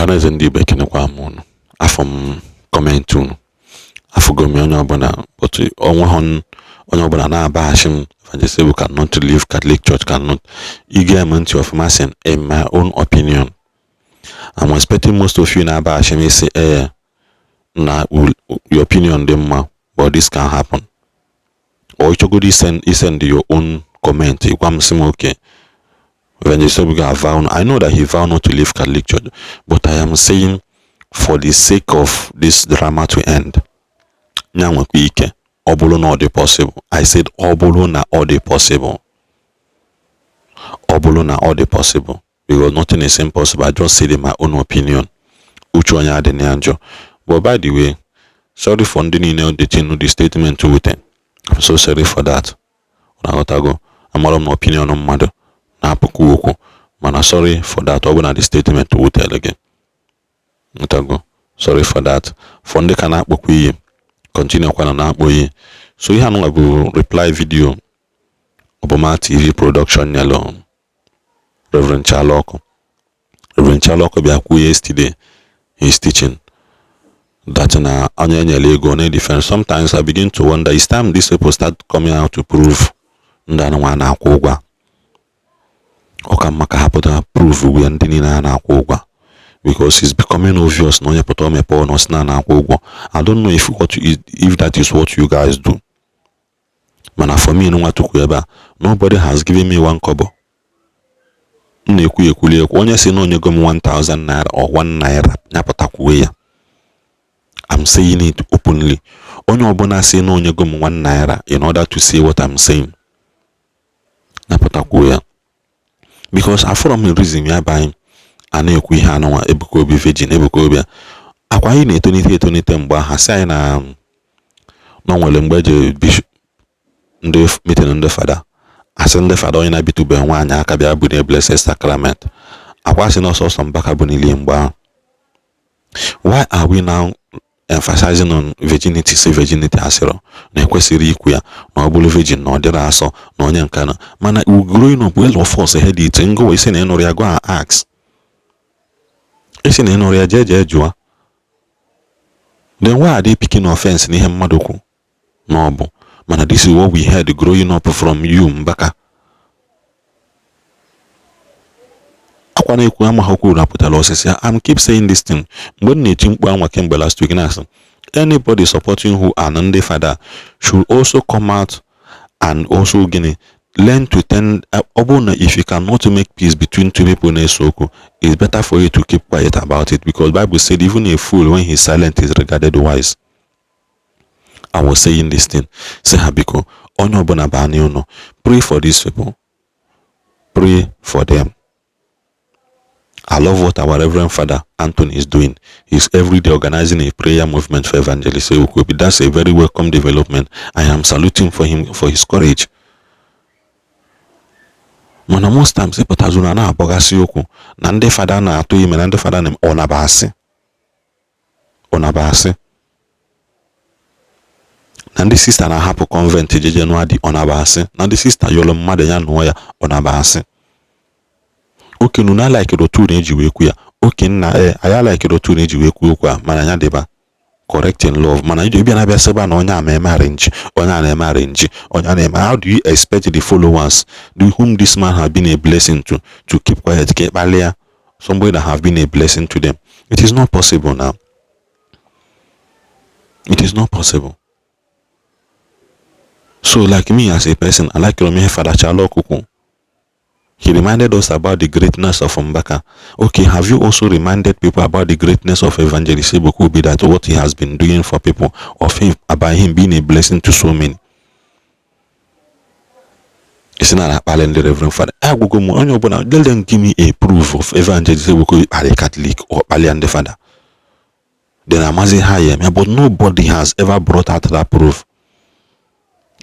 Ọhaneze ndị Igbo ekenekwa m unu. Afọ m kọmentị unu. Afụgo m onye ọbụla otu onye ọbụla na-abaghachi m Evangelist Ebuka cannot leave Catholic Church cannot. You get me into information in my own opinion. I'm expecting most of you na-abaghachi m say na your opinion dị mma, but this can happen. Or you go send your own comment. You come say okay. Evangelist Ebuka vow. I know that he vowed not to leave Catholic Church, but I am saying for the sake of this drama to end, obolo na all possible. I said obolo na all possible. Obolo na all possible. Because nothing is impossible. I just said in my own opinion. Uchonya Adenyanjo. But by the way, sorry for the statement to it. I'm so sorry for that. I'm not opinion on mother. Mana sorry for that. Open the statement to tell again. Sorry for that. Fonde kana akpokwi continue kwa na akpoyi. So ihe anu abu reply video Obama TV production yalo Reverend Chaloku. Reverend Chaloku bia ku yesterday he's teaching that na anya nyele ego na defense. Sometimes I begin to wonder, it's time these people start coming out to prove ndana nwa na akwa ụgwọ. Oka maka hapụta prove we ndị niile na akwa ụgwọ. Because it's becoming obvious no nyepoto mepo no sna na akwa ụgwọ. I don't know if that is what you guys do. Mana for me no nwatuku ebe nobody has given me one kobo. Na-ekwu ekwuli ekwu onye si na onye go m 1000 naira or 1 naira nyapotakwuwe ya. I'm saying it openly. Onye ọbụla si na onye go m 1 naira in order to say what I'm saying. Nyapotakwuwe ya. Because from a reason ya by ana ekwu ihe anụnwa Ebuka Obi virgin Ebuka Obi akwa anyị na-etonite mgbe ha sị anyị na nwere mgbe je bishop ndị meeting ndị fada asị ndị fada onye na-abitube nwaanyị aka bịa bụ na blessed sacrament akwa sị na ọsọsọ mbaka bụ n'ili mgbe ahụ. Why are we now emphasizing on virginity? Say virginity asịrọ na ekwesịrị ikwu ya na ọ bụrụ virgin na ọ dịrị asọ na onye nke na mana growing up well of us ahead it ngo isi na ịnụrụ ya go and ask isi na ịnụrụ ya jeje jụa. Then why are they picking offense n'ihe mmadụ kwu na ọ bụ mana this is what we heard growing up from you mbaka akwa na ekwu amaghị okwu rapụtara osisi. I'm keep saying this thing mgbe m na-echi mkpu anwa kemgbe last week na anybody supporting who and ndị father should also come out and also learn to tend if you cannot make peace between two people na esoko, it's better for you to keep quiet about it, because Bible said even a fool when he's silent is regarded wise. I was saying this thing. Say habiko onye ọbụla bani uno, pray for these people, pray for them. I love what our Reverend Father Anthony is doing. He's every day organizing a prayer movement for Evangelist Ebuka Obi. That's a very welcome development. I am saluting for him for his courage. Mana most times epotazuna na abogasi okwu na ndị fada na-atụ ime na ndị fada na onabasi na ndị sister na-ahapụ convent jeje n'adi onabasi na ndị sister yolo mmadụ ya nụọ ya onabasi. Oke nuna like rotu na-eji wee kwu ya oke nna aya like rotu na-eji wee kwu okwu a mana anya dịba correct in love. Mana ijo bịa na-abịa seba na onye a na-eme arrange onye a na-eme arrange onye a na-eme. How do you expect the followers whom this man has been a blessing to keep quiet? Somebody that have been a blessing to them. It is not possible now. It is not possible. So like me as a person, I like my Father Chaloku. He reminded us about the greatness of Mbaka. Okay, have you also reminded people about the greatness of Evangelist Ebuka Obi, that what he has been doing for people, of him, about him being a blessing to so many? It's not a the Reverend Father. Let them give me a proof of Evangelist Ebuka Obi as a Catholic or Palian the Father. Then I'm asking higher, but nobody has ever brought out that proof.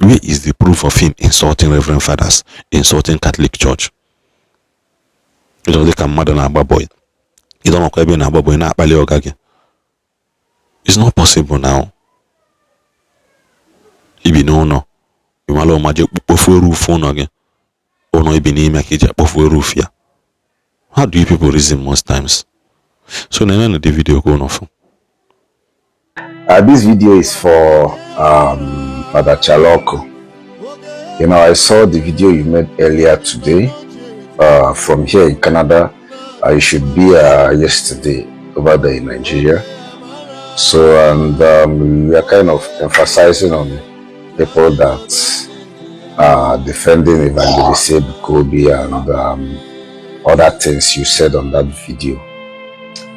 Where is the proof of him insulting Reverend Fathers, insulting Catholic Church? It was like a mother and a boy. You don't know when a boy na pali ogage. It's not possible now. Ibi no. You malo maje pofu roof on again. Ono ibi ni make je pofu roof ya. How do you people reason most times? So now the video going off. This video is for Father Chaloku. You know, I saw the video you made earlier today from here in Canada. I should be yesterday over there in Nigeria. So, and we are kind of emphasizing on people that are defending Evangelist Ebuka Obi and other things you said on that video.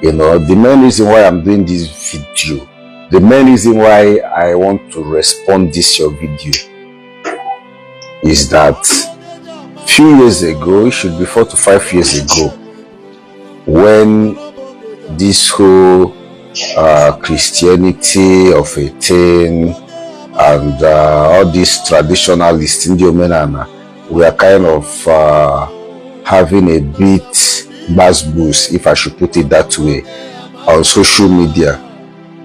You know, the main reason why I'm doing this video, the main reason why I want to respond this your video is that few years ago, it should be 4 to 5 years ago, when this whole Christianity of a thing and all these traditionalists in the Omenana, we are kind of having a bit buzz boost, if I should put it that way, on social media,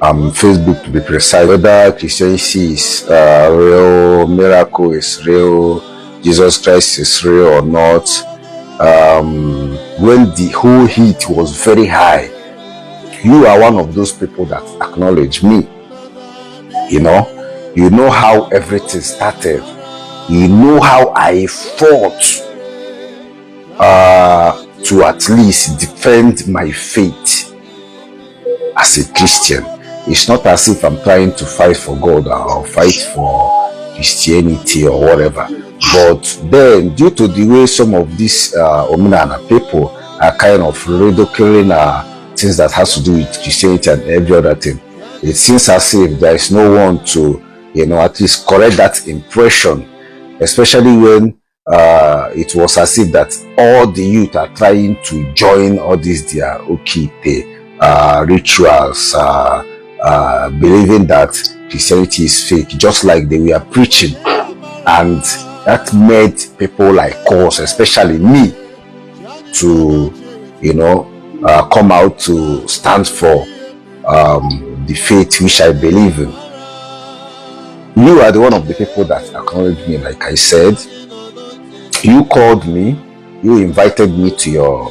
Facebook to be precise, whether Christianity is real, miracle is real, Jesus Christ is real or not. When the whole heat was very high, you are one of those people that acknowledge me. You know how everything started. You know how I fought to at least defend my faith as a Christian. It's not as if I'm trying to fight for God or fight for Christianity or whatever. But then, due to the way some of these Omenana people are kind of ridiculing things that has to do with Christianity and every other thing, it seems as if there is no one to, at least correct that impression, especially when it was as if that all the youth are trying to join all these their rituals, believing that Christianity is fake, just like they were preaching, and that made people like us, especially me, to come out to stand for the faith which I believe in. You are the one of the people that acknowledged me. Like I said, you called me, you invited me to your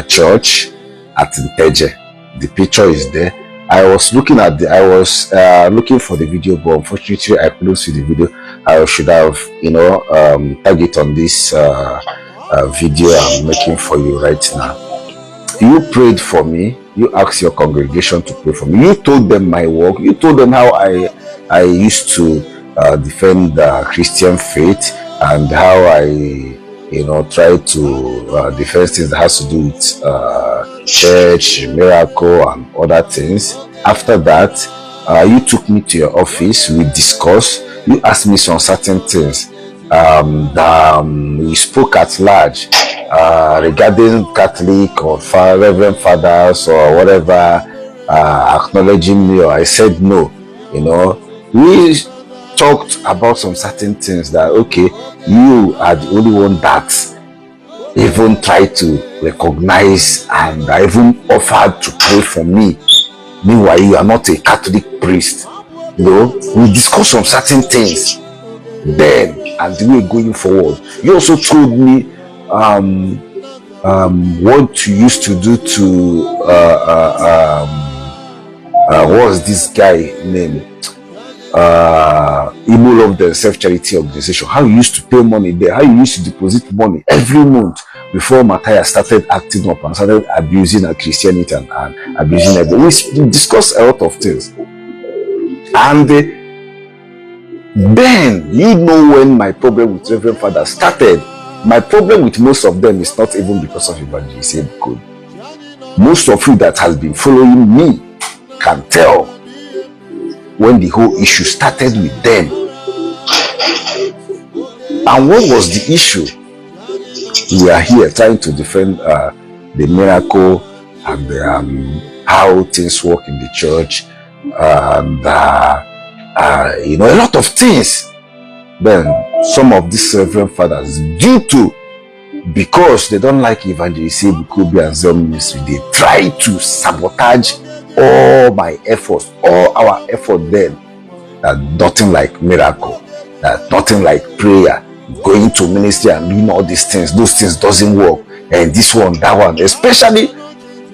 church at Nteje. The picture is there. I was looking for the video, but unfortunately I couldn't see the video. I should have tag it on this video I'm making for you right now. You prayed for me. You asked your congregation to pray for me. You told them my work. You told them how I used to defend the Christian faith and how I try to defend things that has to do with church, miracle and other things. After that, you took me to your office. We discussed. You asked me some certain things. We spoke at large regarding Catholic or Reverend Fathers or whatever, acknowledging me, or I said no. We talked about some certain things that, okay, you are the only one that even tried to recognize, and I even offered to pray for me. Meanwhile, you are not a Catholic priest. We discussed some certain things then, and the way going forward. You also told me what you used to do to what was this guy named Igboland and self-charity organization, how you used to pay money there, how you used to deposit money every month before Matthias started acting up and started abusing Christianity and abusing everything. We discussed a lot of things. And then, when my problem with Reverend Father started, my problem with most of them is not even because of Evangelist Ebuka Obi. Most of you that has been following me can tell when the whole issue started with them. And what was the issue? We are here trying to defend the miracle and how things work in the church, and a lot of things. Then some of these Reverend Fathers, because they don't like Evangelist Ebuka Obi and Zell ministry, they try to sabotage all my efforts, all our effort then. That nothing like miracle, that nothing like prayer, going to ministry and doing all these things, those things doesn't work. And this one, that one, especially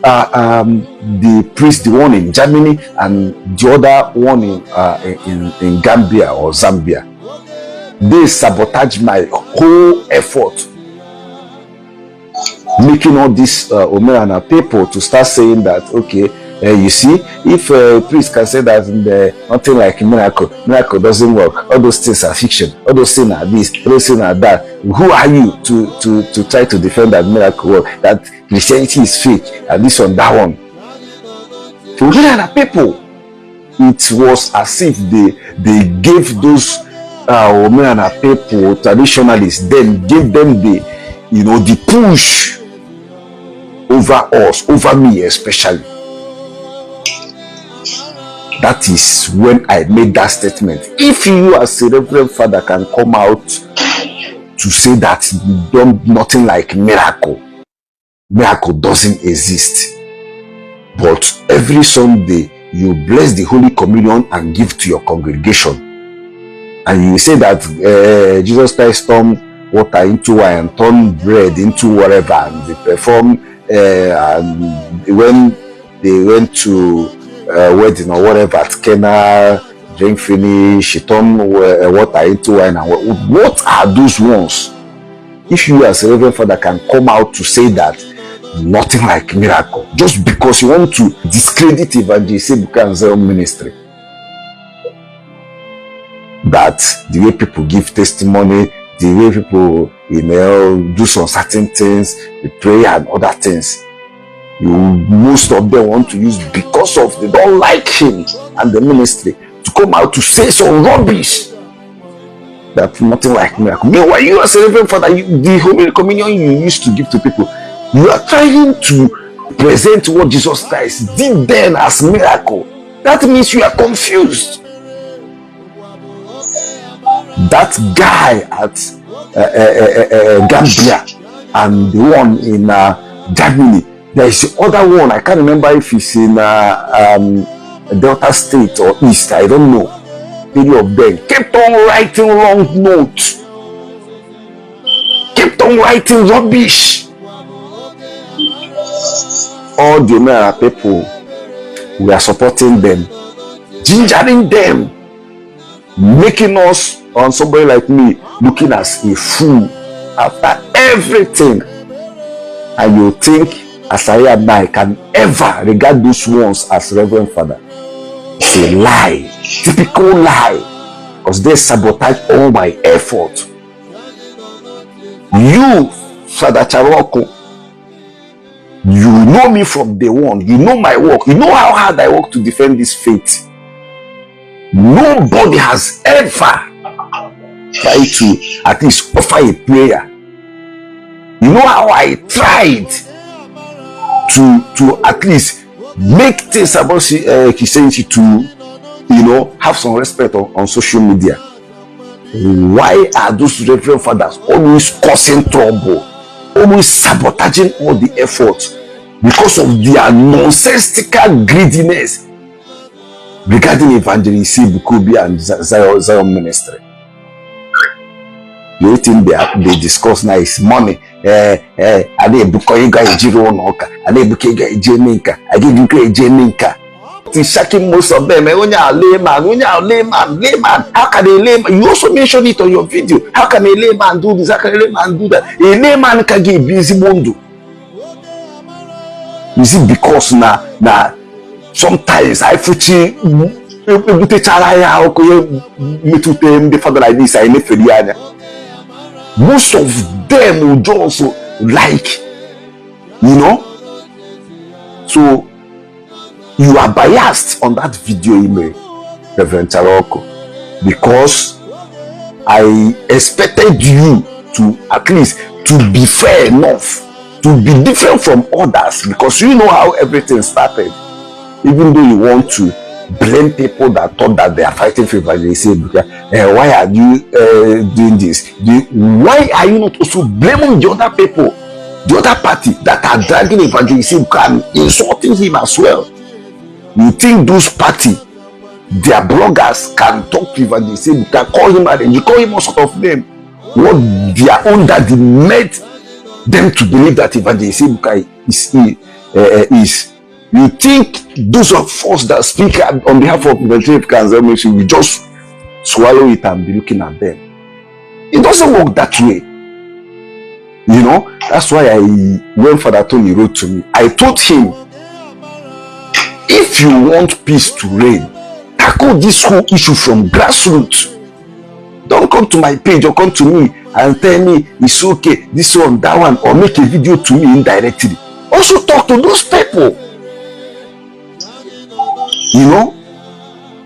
the priest, the one in Germany and the other one in Gambia or Zambia. They sabotage my whole effort, making all these Omerana people to start saying that, okay, you see, if a priest can say that nothing like miracle doesn't work, all those things are fiction, all those things are this, all those things are that, who are you to try to defend that miracle work, that Christianity is fake, and this one, that one? To Omerana people, it was as if they gave those Omerana people, traditionalists, then gave them the push over us, over me especially. That is when I made that statement. If you as a Reverend Father can come out to say that nothing like miracle doesn't exist, but every Sunday you bless the Holy Communion and give to your congregation, and you say that Jesus Christ turned water into wine, turned bread into whatever, and they perform, and when they went to wedding or whatever at Cana, drink finish, she turned water into wine, and what are those ones? If you as a Reverend Father can come out to say that nothing like miracle, just because you want to discredit Evangelist Ebuka Obi ministry, that the way people give testimony, the way people do some certain things, the prayer and other things, most of them want to use, because of they don't like him and the ministry, to come out to say some rubbish that nothing like miracle. Meanwhile, you as a Reverend Father, the Holy Communion you used to give to people, you are trying to present what Jesus Christ did then as miracle. That means you are confused. That guy at Gambia and the one in Germany, there is the other one, I can't remember if it's in Delta State or East, I don't know. Many of them kept on writing wrong notes, kept on writing rubbish. All the Omerana people, we are supporting them, gingering them, making us, on somebody like me, looking as a fool after everything. And you think, as I am now, I can ever regard those ones as Reverend Father? It's a lie, typical lie, because they sabotage all my effort. You, Father Chaloku, you know me from day one. You know my work. You know how hard I work to defend this faith. Nobody has ever tried to at least offer a prayer. You know how I tried to at least make things about Christianity to, have some respect on social media. Why are those Reverend Fathers always causing trouble, always sabotaging all the efforts? Because of their nonsensical greediness regarding Evangelist Ebuka Obi and Zion ministry. The only thing they discuss now is money. I need Ebuka Obi, I need Ebuka Obi, it's shocking most of them. When you are layman, how can a layman? You also mention it on your video. How can a layman do this? How can a layman do that? A layman can get busy mundo. Is it because na sometimes I fuchi the father like this? I need most of them would also like, so you are biased on that video email, Reverend Chaloku, because I expected you to at least to be fair enough, to be different from others, because you know how everything started. Even though you want to blame people that thought that they are fighting for Evangelist Ebuka, why are you doing this? Why are you not also blaming the other people, the other party that are dragging Evangelist Ebuka and insulting him as well? You think those party, their bloggers can talk to Evangelist Ebuka, call him and you call him all sort of name? What their own daddy made them to believe that Evangelist Ebuka is. You think those of us that speak on behalf of Evangelist we just swallow it and be looking at them? It doesn't work that way. You know, that's why when Father Tony wrote to me, I told him, if you want peace to reign, tackle this whole issue from grassroots. Don't come to my page or come to me and tell me it's okay, this one, that one, or make a video to me indirectly. Also talk to those people. You know,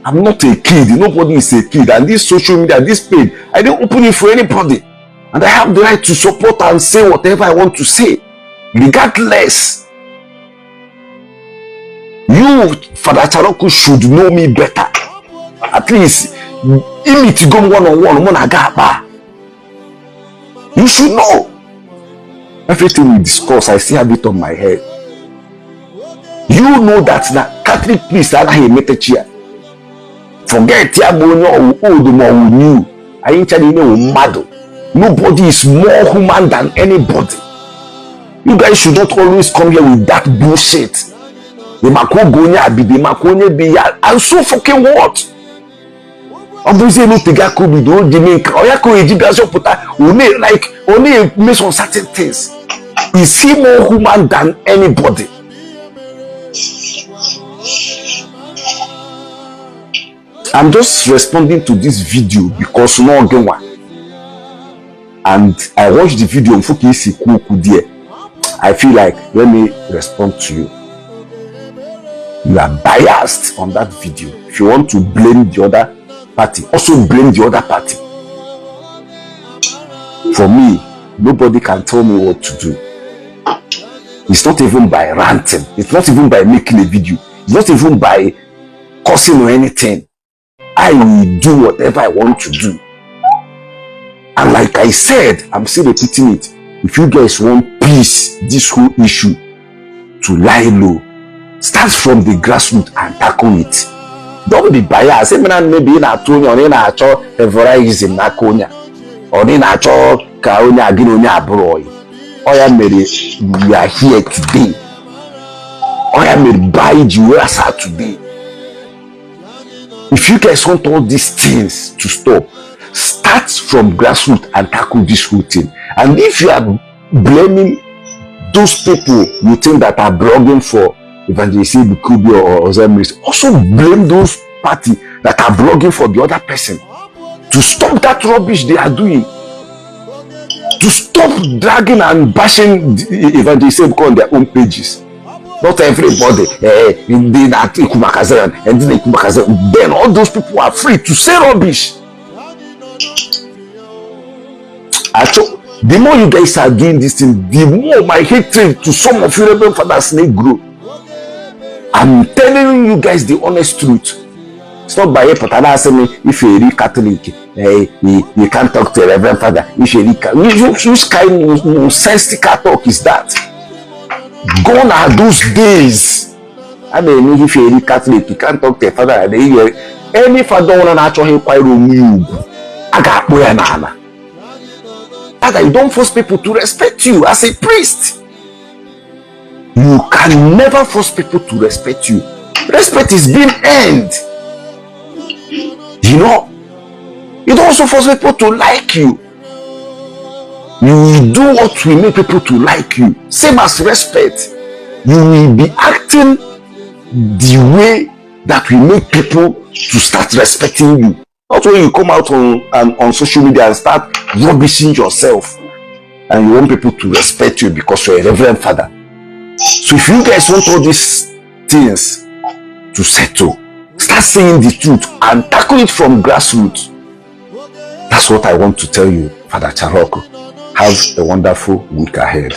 I'm not a kid. Nobody is a kid. And this social media, this page, I didn't open it for anybody. And I have the right to support and say whatever I want to say, regardless. You, Father Chaloku, should know me better. At least, you should know. Everything we discuss, I still have it on my head. You know that the Catholic priest are not here. Forget you. I ain't telling you mad. Nobody is more human than anybody. You guys should not always come here with that bullshit. And so fucking what? Obviously, no tiga could be do the make or like only miss on certain things. Is he more human than anybody? I'm just responding to this video because no again one. And I watched the video on Fukisi Kuku there. I feel like let me respond to you. You are biased on that video. If you want to blame the other party, also blame the other party. For me, nobody can tell me what to do. It's not even by ranting. It's not even by making a video. It's not even by cursing or anything. I will do whatever I want to do. And like I said, I'm still repeating it. If you guys want peace, this whole issue to lie low, start from the grassroots and tackle it. Don't be biased. Maybe in a tone or in a cho favorism nakonya or in a cho kaonya ginonya broy. Oya made we are here today. Oya made buy you today. If you guys want all these things to stop, start from grassroots and tackle this whole thing. And if you are blaming those people you think that are blogging for Evangelist Ebuka Obi or Zemris, also blame those parties that are blogging for the other person to stop that rubbish they are doing. To stop dragging and bashing Evangelist Ebuka on their own pages. Not everybody, then all those people are free to say rubbish. Actually, the more you guys are doing this thing, the more my hatred to some of you Reverend Fathers may grow. I'm telling you guys the honest truth. It's not by but I say me if you're a Catholic, you can't talk to a Reverend Father. If you're which kind of nonsensical talk is that? Gone are those days. I mean, if you're a Catholic, you can't talk to a father. Any father want to actually inquire on you. I got boy nana. You don't force people to respect you as a priest. You can never force people to respect you. Respect is being earned. You know, you don't also force people to like you. You will do what will make people to like you. Same as respect. You will be acting the way that will make people to start respecting you. Not when you come out on social media and start rubbishing yourself and you want people to respect you because you're a Reverend Father. So if you guys want all these things to settle, start saying the truth and tackle it from grassroots. That's what I want to tell you, Father Chaloku. Have a wonderful week ahead.